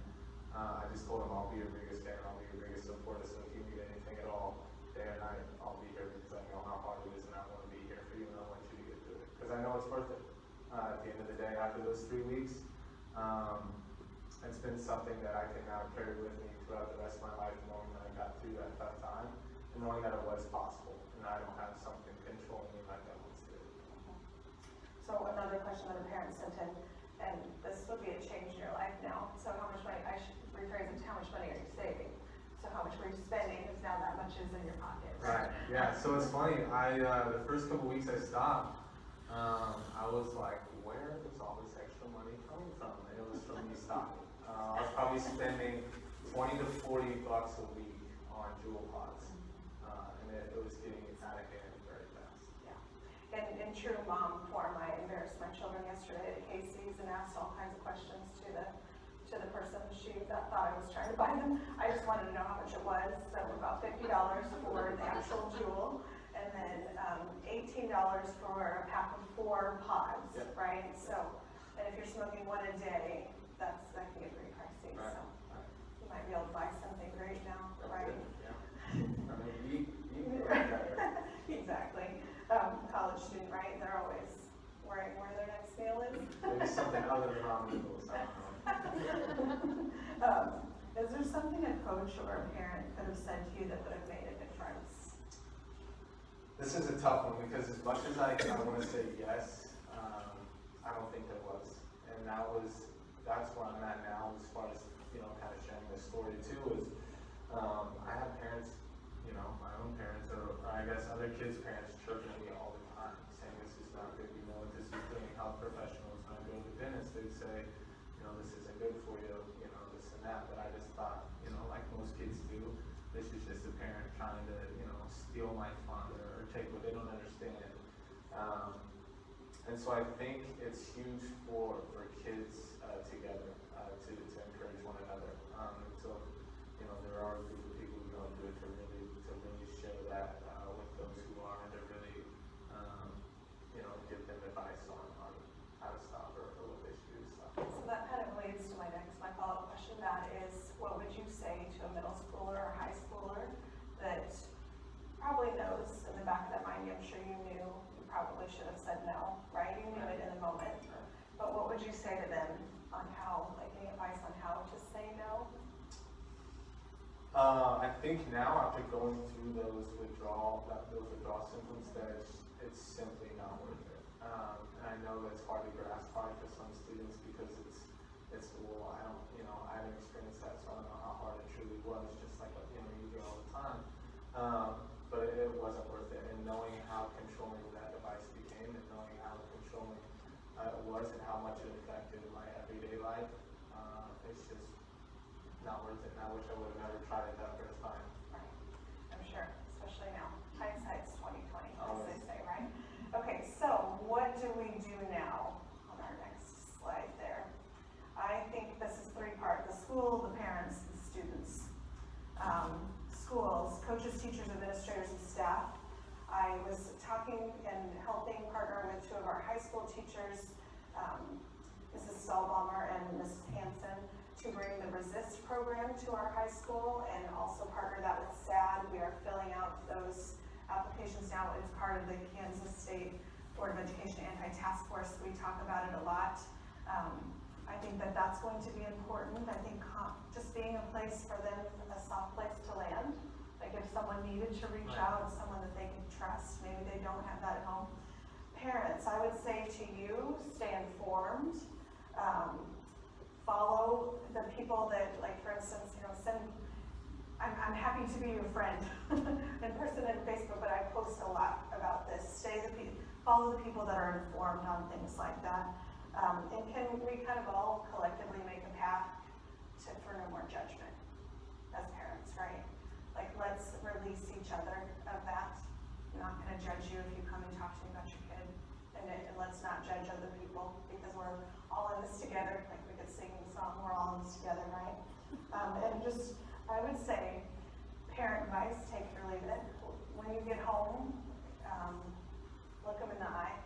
I just told them I'll be your biggest fan, I'll be your biggest supporter, so if you need anything at all, day or night, I'll be here because I know how hard it is and I want to be here for you and I want you to get through it. Because I know it's worth it. At the end of the day, after those 3 weeks, it's been something that I can now carry with me throughout the rest of my life, knowing that I got through that tough time and knowing that it was possible and I don't have something controlling me like I once did. So another question that a parent sent in, and this would be a change in your life now. So how much money, I should rephrase it, how much money are you saving? So how much were you spending, because now that much is in your pocket. Right, yeah, so it's funny, the first couple weeks I stopped, I was like, where is all this extra money coming from? And it was from me stopping. I was probably spending 20 to 40 bucks a week on jewel pods, and it was getting out of hand very fast. Yeah, and in true mom form, I embarrassed my children yesterday at Casey's and asked all kinds of questions to the person that thought I was trying to buy them. I just wanted to know how much it was, so about $50 for the actual jewel, and then $18 for a pack of 4 pods, Yep. right? So, and if you're smoking 1 a day, that can get pretty pricey. Right. So you might be able to buy something great now, right? Yeah. I mean, eat better. Exactly. College student, right? They're always worrying where their next meal is. Maybe something other than ramen noodles, I don't know. Is there something a coach or a parent could have said to you that would have made a difference? This is a tough one because as much as I want to say yes, I don't think there was. And that's where I'm at now as far as, kind of sharing this story too is, I have parents, my own parents or I guess other kids' parents chirping at me all the time saying this is not good, what this is doing, health professionals, when I go to the dentist, they'd say, this isn't good for you, this and that, but I just thought, like most kids do, this is just a parent trying to, steal my fun or take what they don't understand. And so I think it's huge for kids together to encourage one another. So, there are a group of people who don't do it to really share that with those who are and to really, give them advice on how to stop or what they should do to stop. So that kind of leads to my follow-up question. That is, what would you say to a middle schooler or high schooler that probably knows in the back of their mind, I'm sure you knew, you probably should have said no, right? You knew it in the moment. But what would you say to them on how, like any advice on how to say no? I think now after going through those withdrawal symptoms that it's simply not worth it. And I know that's hard to grasp probably for some students because well, I haven't experienced that, so I don't know how hard it truly was, just like you do all the time. But it wasn't worth it, and knowing how controlling that device became and knowing how controlling it was and how much it affected my everyday life, it's just not worth it, and I wish I would have never tried it that first time. Right. I'm sure, especially now. Hindsight's 20/20, as they say, right? Okay, so what do we do now on our next slide there? I think this is 3-part: the school, the parents, the students. Schools, coaches, teachers, administrators, and staff. I was talking and helping partner with 2 of our high school teachers, Mrs. Stahlbaumer and Mrs. Hansen, to bring the Resist program to our high school and also partner that with SAD. We are filling out those applications now. It's part of the Kansas State Board of Education Anti-Task Force. We talk about it a lot. I think that that's going to be important. I think just being a place for them, a soft place to land. Like if someone needed to reach out, someone that they can trust, maybe they don't have that at home. Parents, I would say to you, stay informed. Follow the people that, like for instance, I'm happy to be your friend in person and Facebook, but I post a lot about this. Follow the people that are informed on things like that. And can we kind of all collectively make a path for no more judgment as parents, right? Like let's release each other of that. I'm not gonna judge you if you come and talk to me about your kid. And let's not judge other people because we're all in this together. Like we could sing the song, we're all in this together, right? And just, I would say, parent advice, take it or leave it. When you get home, look them in the eye,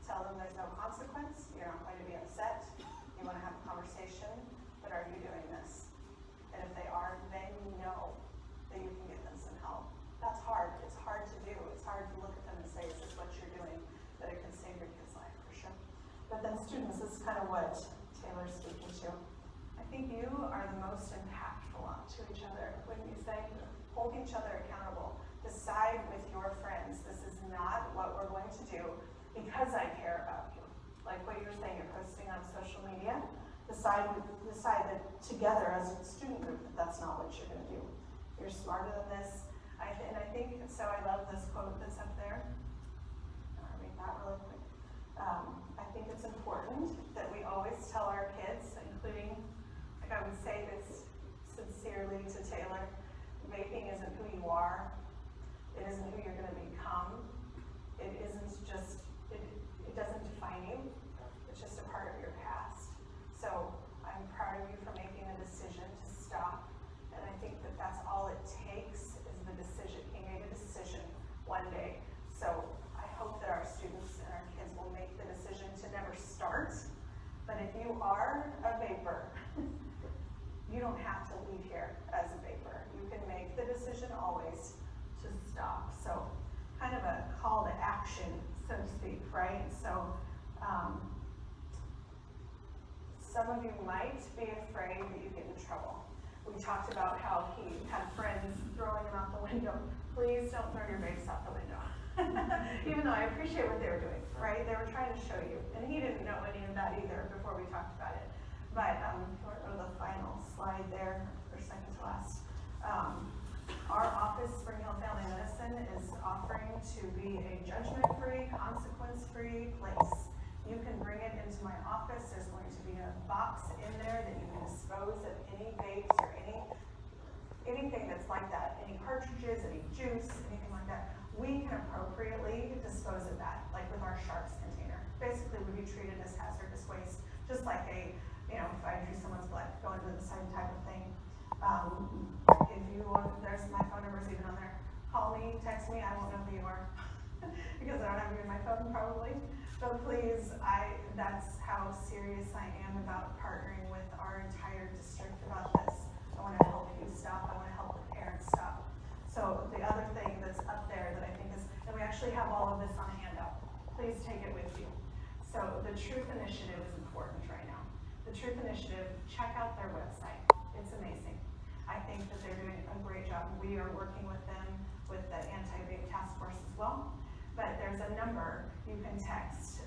tell them there's no consequence, you're not going to be upset, you want to have a conversation, but are you doing this? And if they are, then you know that you can get them some help. That's hard, it's hard to do, it's hard to look at them and say, is this what you're doing? But it can save your kid's life for sure. But then students, this is kind of what Taylor's speaking to. I think you are the most impactful to each other when you say, hold each other accountable. Decide with your friends, this is not what we're going to do because I care about you. Like what you're saying, you're posting on social media. Decide that together as a student group that that's not what you're going to do. You're smarter than this. And I think, so I love this quote that's up there. I'll read that really quick. I think it's important that we always tell our kids, including, like I would say this sincerely to Taylor, vaping isn't who you are. It isn't who you're going to become. It isn't just, it doesn't define you. It's just a part of your past. So I'm proud of you for making a decision to stop. And I think that that's all it takes is the decision. He made a decision one day. So I hope that our students and our kids will make the decision to never start. But if you are a vapor, you don't have to leave here as a vapor. You can make the decision always to stop. So kind of a call to action, so to speak, right? So some of you might be afraid that you get in trouble. We talked about how he had friends throwing him out the window. Please don't throw your vapes out the window. Even though I appreciate what they were doing, right? They were trying to show you. And he didn't know any of that either before we talked about it. But or the final slide there, or second to last. Our office, Spring Hill Family Medicine, is offering to be a judgment-free, consequence-free place. You can bring it into my office. There's going to be a box in there that you can dispose of any vapes or anything that's like that, any cartridges, any juice, anything like that. We can appropriately dispose of that, like with our sharps container. Basically, would be treated as hazardous waste, just like if I drew someone's blood, go into the same type of thing. If you want, there's my phone numbers even on there. Call me, text me, I won't know who you are because I don't have you in my phone probably. But please, that's how serious I am about partnering with our entire district about this. I want to help you stop. I want to help the parents stop. So the other thing that's up there that I think is, and we actually have all of this on a handout. Please take it with you. So the Truth Initiative is important right now. The Truth Initiative, check out their website. It's amazing. I think that they're doing a great job. We are working with them with the anti-vape task force as well. But there's a number you can text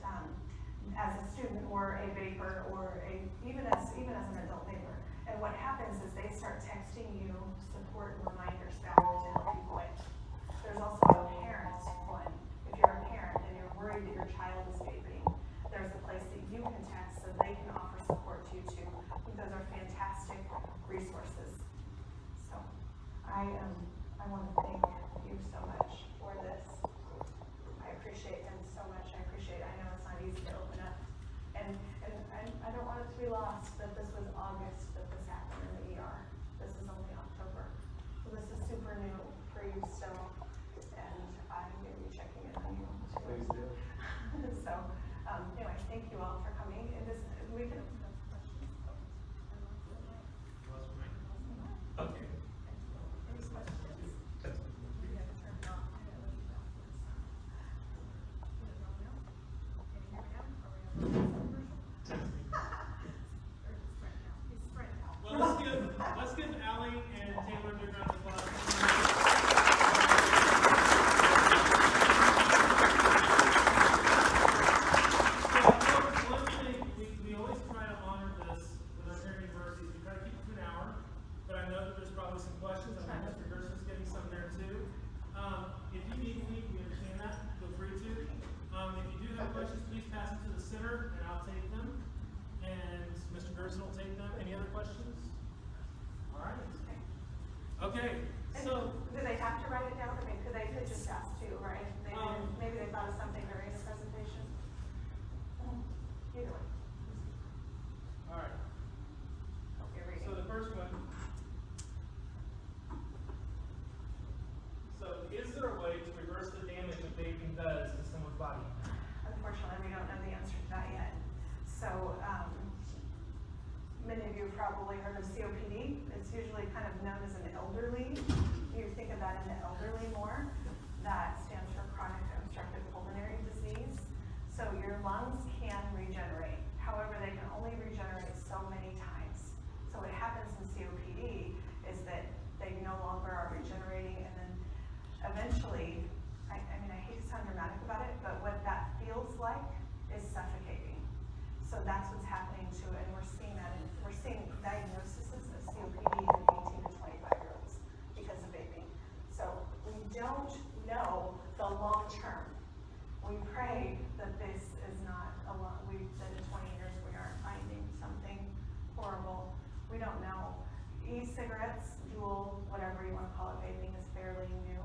as a student or a vapor or even as an adult vapor. And what happens is they start texting you support and reminders back to help you quit. There's also a parent one. If you're a parent and you're worried that your child is vaping, there's a place that you can text so they can offer support to you too. I think those are fantastic resources. So I want to thank you so much for this. I appreciate him so much. I know it's not easy to open up. And I don't want it to be lost that this was August that this happened in the ER. This is only October. So this is super new for you still. And I'm going to be checking in on you too. Please do. So anyway, thank you all for coming. And we can questions? All right. Okay, And so, do they have to write it down? I mean, could they just ask too, right? Maybe they thought of something during the presentation. Either way. all right. Hope you're reading. So the first one. So is there a way to reverse the damage that vaping does to someone's body? Unfortunately, we don't know the answer to that yet. So, many of you have probably heard of COPD. It's usually kind of known as an elderly. You think of that in the elderly more. That stands for chronic obstructive pulmonary disease. So your lungs can regenerate. However, they can only regenerate so many times. So what happens in COPD is that they no longer are regenerating, and then eventually, I mean, I hate to sound dramatic about it, but what that feels like is suffocating. So that's what's happening to it, and we're seeing that. We're seeing diagnoses of COPD in 18 to 25-year-olds because of vaping. So we don't know the long term. We pray that this is not a long, that in 20 years we aren't finding something horrible. We don't know. E-cigarettes, Juul, whatever you want to call it, vaping is fairly new.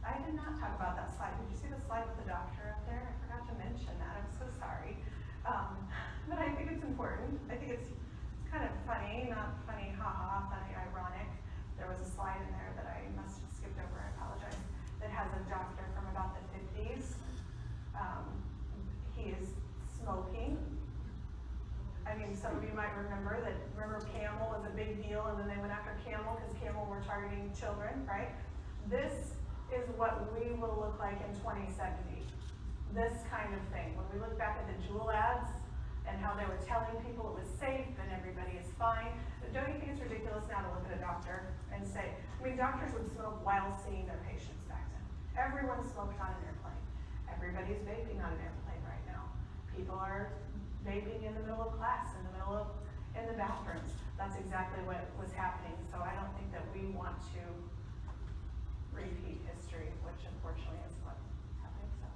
I did not talk about that slide. Did you see the slide with the doctor up there? I forgot to mention that. I'm so sorry. But I think it's important. I think it's kind of funny, not funny, haha, funny, ironic. There was a slide in there that I must have skipped over, I apologize, that has a doctor from about the 50s. He is smoking. I mean, some of you might remember Camel was a big deal, and then they went after Camel because Camel were targeting children, right? This is what we will look like in 2070. This kind of thing. When we look back at the Juul ads and how they were telling people it was safe and everybody is fine, don't you think it's ridiculous now to look at a doctor and say, I mean, doctors would smoke while seeing their patients back then. Everyone smoked on an airplane. Everybody's vaping on an airplane right now. People are vaping in the middle of class, in the bathrooms. That's exactly what was happening. So I don't think that we want to repeat history, which unfortunately is what's happening. So.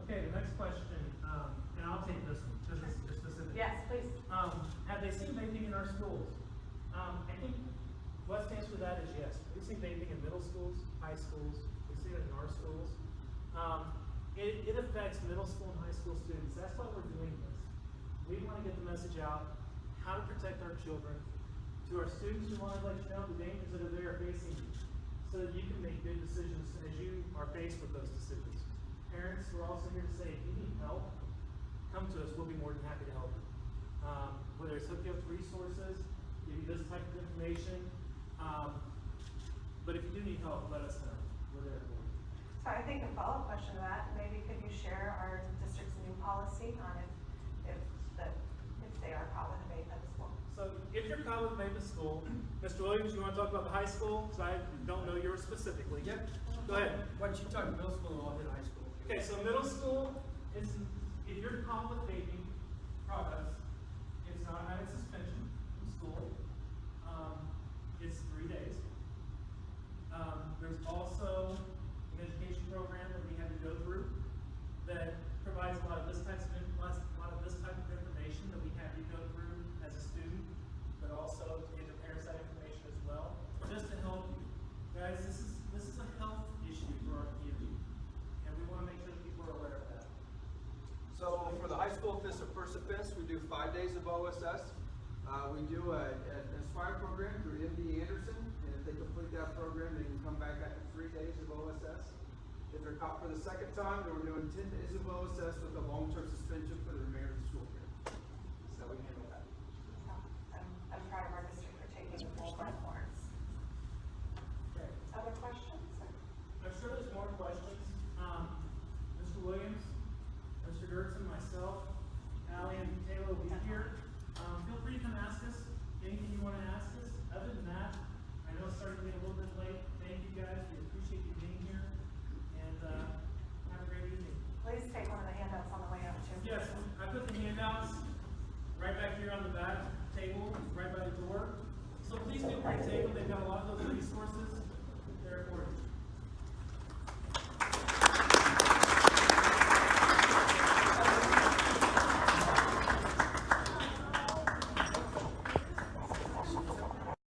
Okay, the next question, and I'll take this one because it's specific. Yes, please. Have they seen vaping in our schools? I think what stands for that is yes. We've seen vaping in middle schools, high schools. We've seen it in our schools. It affects middle school and high school students. That's why we're doing this. We want to get the message out, how to protect our children. To our students, we want to let you know the dangers that are there facing you, so that you can make good decisions as you are faced with those decisions. Parents, we're also here to say, if you need help, come to us. We'll be more than happy to help you. Whether it's hook you up to resources, give you this type of information. But if you do need help, let us know. We're there for you. So I think a follow-up question to that, maybe could you share our district's new policy on if they are caught with a vape at the school? So if you're caught with vape at school, Mr. Williams, you want to talk about the high school? Because I don't know yours specifically. Yep. Go ahead. Why don't you talk middle school and I'll hit high school? Okay, so middle school is, if you're caught with vaping products, it's an automatic suspension from school. It's 3 days. There's also an education program that we have to go through that provides a lot of this type of information that we have you go through as a student, but also to get the parents that information as well, just to help you. Guys, this is a health issue for our community, and we want to make sure that people are aware of that. So for the high school first offense, we do 5 days of OSS. We do an Aspire program through MD Anderson, and if they complete that program, they can come back after 3 days of OSS. If they're caught for the second time, then we're doing 10 days of OSS with a long-term suspension for the remainder of the school year. So we handle that. I'm proud of our district for taking the full platforms. Okay. Other questions? I'm sure there's more questions. Mr. Williams, Mr. Gertson, myself, Allie, and Taylor will be here. Feel free to come ask us anything you want to ask us. Other than that, I know it's starting to get a little bit late. Thank you guys. We appreciate you being here. And have a great evening. Please take one of the handouts on the way out too. Yes, I put the handouts right back here on the back table, right by the door. So please feel free to take them. They've got a lot of those resources there for you.